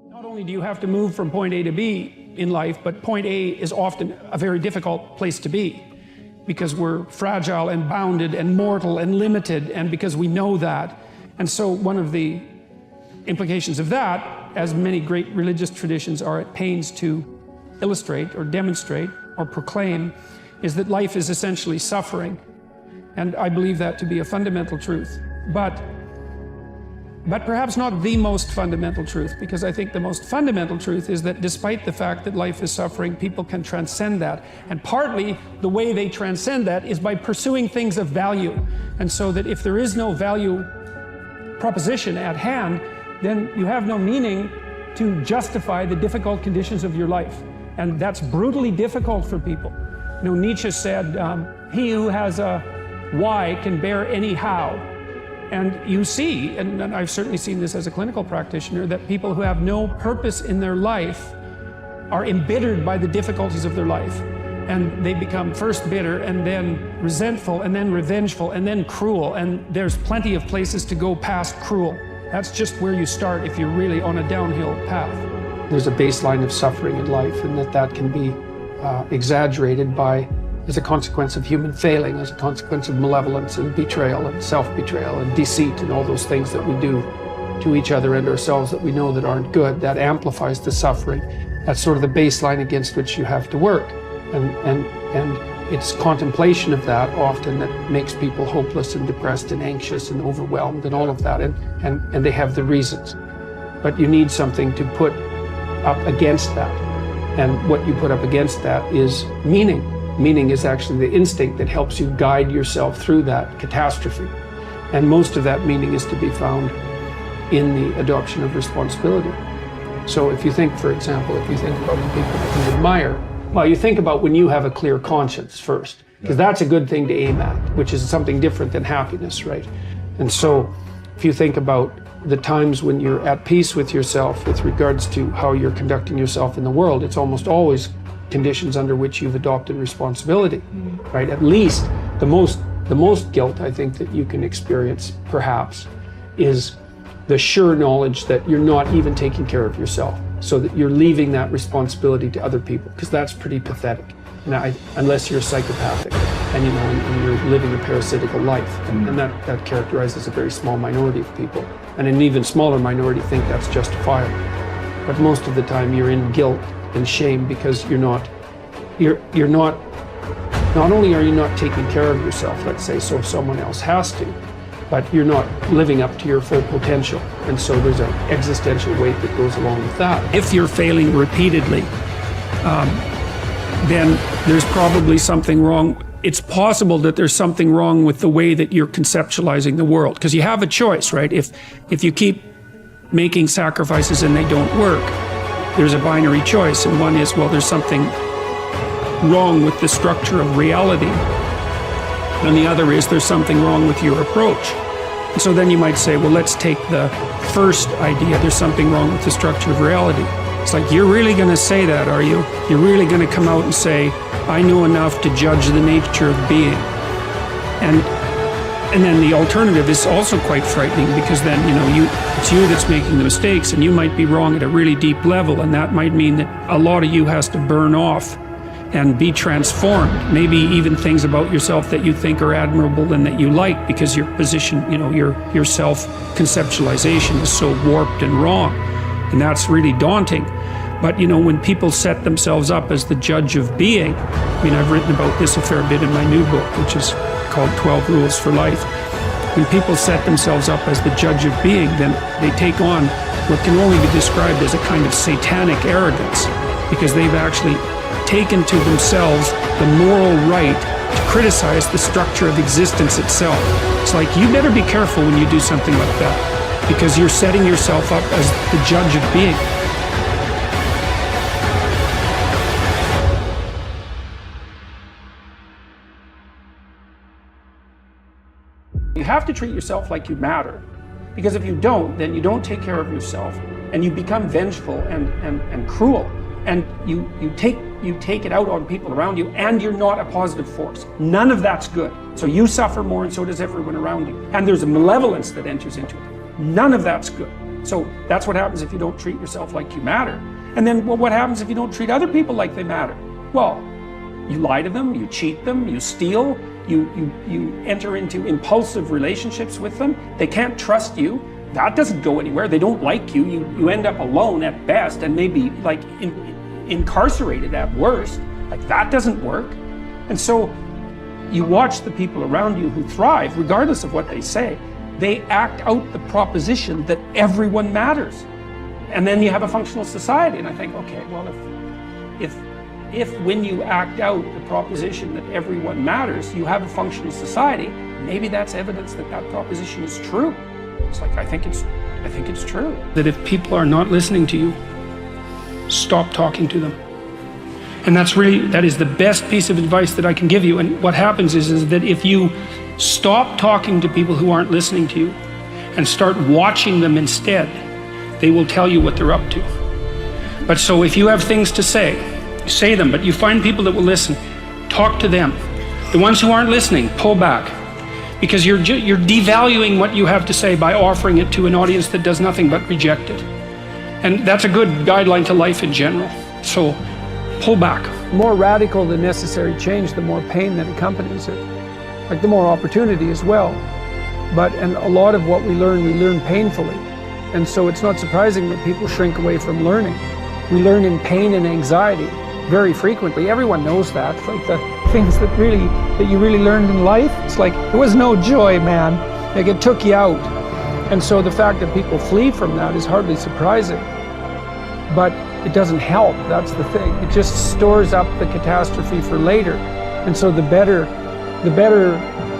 Not only do you have to move from point A to B in life, but point A is often a very difficult place to be because we're fragile and bounded and mortal and limited, and because we know that. And so one of the implications of that, as many great religious traditions are at pains to illustrate or demonstrate or proclaim, is that life is essentially suffering. And I believe that to be a fundamental truth. But perhaps not the most fundamental truth, because I think the most fundamental truth is that despite the fact that life is suffering, people can transcend that. And partly the way they transcend that is by pursuing things of value. And so that if there is no value proposition at hand, then you have no meaning to justify the difficult conditions of your life. And that's brutally difficult for people. You know, Nietzsche said, he who has a why can bear any how. And you see, and I've certainly seen this as a clinical practitioner, that people who have no purpose in their life are embittered by the difficulties of their life. And they become first bitter, and then resentful, and then revengeful, and then cruel. And there's plenty of places to go past cruel. That's just where you start if you're really on a downhill path. There's a baseline of suffering in life, and that can be exaggerated as a consequence of human failing, as a consequence of malevolence and betrayal and self-betrayal and deceit and all those things that we do to each other and ourselves that we know that aren't good. That amplifies the suffering. That's sort of the baseline against which you have to work. And it's contemplation of that often that makes people hopeless and depressed and anxious and overwhelmed and all of that. And they have the reasons. But you need something to put up against that. And what you put up against that is meaning. Meaning is actually the instinct that helps you guide yourself through that catastrophe. And most of that meaning is to be found in the adoption of responsibility. So if you think, for example, if you think about the people that you admire, well, you think about when you have a clear conscience first, because that's a good thing to aim at, which is something different than happiness, right? And so if you think about the times when you're at peace with yourself with regards to how you're conducting yourself in the world, it's almost always conditions under which you've adopted responsibility, right? At least the most guilt I think that you can experience, perhaps, is the sure knowledge that you're not even taking care of yourself, so that you're leaving that responsibility to other people, because that's pretty pathetic. Unless you're psychopathic and and you're living a parasitical life, and that characterizes a very small minority of people, and an even smaller minority think that's justifiable. But most of the time you're in guilt and shame because you're not only are you not taking care of yourself, let's say, so someone else has to, but you're not living up to your full potential. And so there's an existential weight that goes along with that. If you're failing repeatedly, then there's probably something wrong. It's possible that there's something wrong with the way that you're conceptualizing the world, because you have a choice, right? If you keep making sacrifices and they don't work, there's a binary choice, and one is, well, there's something wrong with the structure of reality, and the other is there's something wrong with your approach. And so then you might say, well, let's take the first idea, there's something wrong with the structure of reality. It's like, you're really going to say that, are you? You're really going to come out and say, I know enough to judge the nature of being. And then the alternative is also quite frightening, because then, it's you that's making the mistakes, and you might be wrong at a really deep level, and that might mean that a lot of you has to burn off and be transformed. Maybe even things about yourself that you think are admirable and that you like, because your position, your self-conceptualization is so warped and wrong. And that's really daunting. But when people set themselves up as the judge of being, I've written about this a fair bit in my new book, which is called 12 Rules for Life. When people set themselves up as the judge of being, then they take on what can only be described as a kind of satanic arrogance, because they've actually taken to themselves the moral right to criticize the structure of existence itself. It's like, you better be careful when you do something like that, because you're setting yourself up as the judge of being. You have to treat yourself like you matter, because if you don't, then you don't take care of yourself, and you become vengeful and cruel, and you take it out on people around you, and you're not a positive force. None of that's good. So you suffer more, and so does everyone around you. And there's a malevolence that enters into it. None of that's good. So that's what happens if you don't treat yourself like you matter. And then, well, what happens if you don't treat other people like they matter? Well, you lie to them, you cheat them, you steal, you enter into impulsive relationships with them. They can't trust you. That doesn't go anywhere. They don't like you. You end up alone at best, and maybe like incarcerated at worst. Like, that doesn't work. And so you watch the people around you who thrive, regardless of what they say. They act out the proposition that everyone matters. And then you have a functional society. And I think, okay, well, if when you act out the proposition that everyone matters, you have a functional society, maybe that's evidence that that proposition is true. It's like, I think it's true. That if people are not listening to you, stop talking to them. And that is the best piece of advice that I can give you. And what happens is that if you stop talking to people who aren't listening to you and start watching them instead, they will tell you what they're up to. But so if you have things to say them, but you find people that will listen, talk to them. The ones who aren't listening, pull back. Because you're devaluing what you have to say by offering it to an audience that does nothing but reject it. And that's a good guideline to life in general. So pull back. The more radical the necessary change, the more pain that accompanies it. Like, the more opportunity as well. And a lot of what we learn painfully. And so it's not surprising that people shrink away from learning. We learn in pain and anxiety very frequently. Everyone knows that. It's like the things that you really learned in life. It's like, there was no joy, man. Like, it took you out. And so the fact that people flee from that is hardly surprising. But it doesn't help. That's the thing. It just stores up the catastrophe for later. And so the better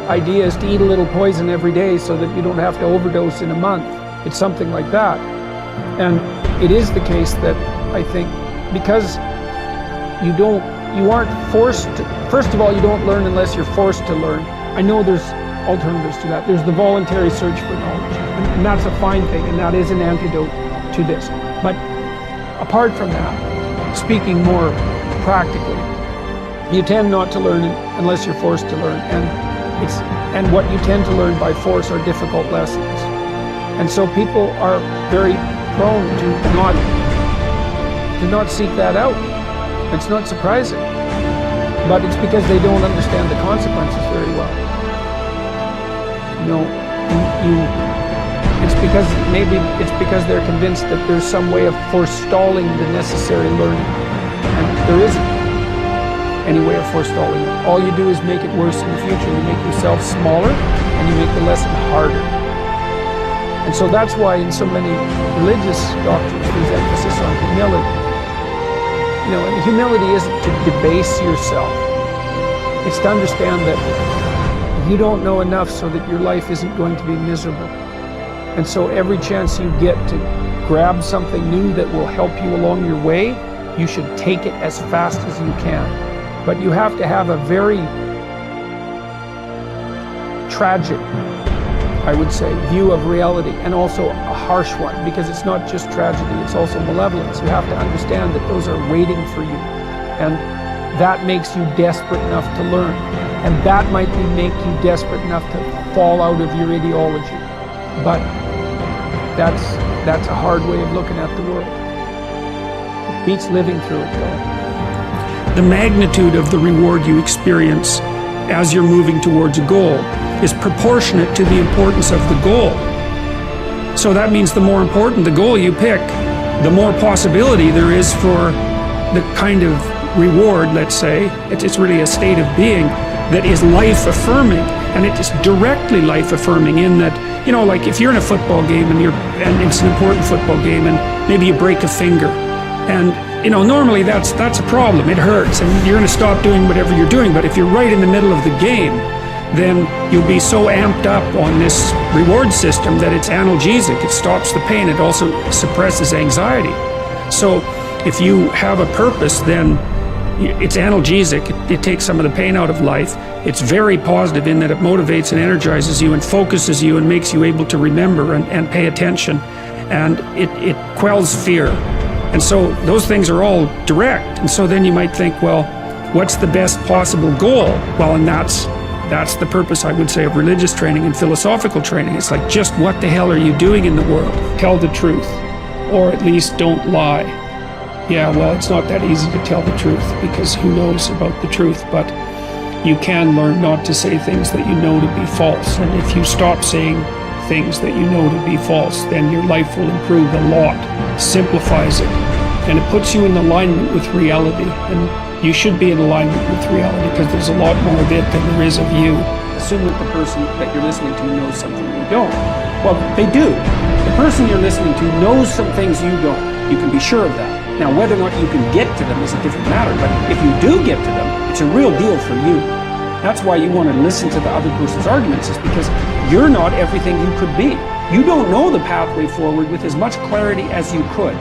idea is to eat a little poison every day so that you don't have to overdose in a month. It's something like that. And it is the case that I think because you aren't forced to, first of all, you don't learn unless you're forced to learn. I know there's alternatives to that. There's the voluntary search for knowledge. And that's a fine thing, and that is an antidote to this. But apart from that, speaking more practically, you tend not to learn unless you're forced to learn. And what you tend to learn by force are difficult lessons. And so people are very prone to not seek that out. It's not surprising, but it's because they don't understand the consequences very well. It's because they're convinced that there's some way of forestalling the necessary learning, and there isn't any way of forestalling it. All you do is make it worse in the future. You make yourself smaller, and you make the lesson harder. And so that's why in so many religious doctrines there's emphasis on humility. And humility isn't to debase yourself. It's to understand that you don't know enough so that your life isn't going to be miserable. And so every chance you get to grab something new that will help you along your way, you should take it as fast as you can. But you have to have a very tragic, I would say, view of reality, and also a harsh one, because it's not just tragedy, it's also malevolence. You have to understand that those are waiting for you, and that makes you desperate enough to learn, and that might make you desperate enough to fall out of your ideology. But that's a hard way of looking at the world. It beats living through it, though. The magnitude of the reward you experience as you're moving towards a goal is proportionate to the importance of the goal. So that means the more important the goal you pick, the more possibility there is for the kind of reward, let's say. It's really a state of being that is life-affirming, and it is directly life-affirming in that, like if you're in a football game and it's an important football game and maybe you break a finger, and normally that's a problem. It hurts, and you're going to stop doing whatever you're doing. But if you're right in the middle of the game, then you'll be so amped up on this reward system that it's analgesic. It stops the pain. It also suppresses anxiety. So if you have a purpose, then it's analgesic. It takes some of the pain out of life. It's very positive in that it motivates and energizes you and focuses you and makes you able to remember and pay attention. And it quells fear. And so those things are all direct. And so then you might think, well, what's the best possible goal? Well, and that's That's the purpose, I would say, of religious training and philosophical training. It's like, just what the hell are you doing in the world? Tell the truth, or at least don't lie. Yeah, well, it's not that easy to tell the truth, because who knows about the truth, but you can learn not to say things that you know to be false. And if you stop saying things that you know to be false, then your life will improve a lot. Simplifies it, and it puts you in alignment with reality. And you should be in alignment with reality, because there's a lot more of it than there is of you. Assume that the person that you're listening to knows something you don't. Well, they do. The person you're listening to knows some things you don't. You can be sure of that. Now, whether or not you can get to them is a different matter, but if you do get to them, it's a real deal for you. That's why you want to listen to the other person's arguments, is because you're not everything you could be. You don't know the pathway forward with as much clarity as you could.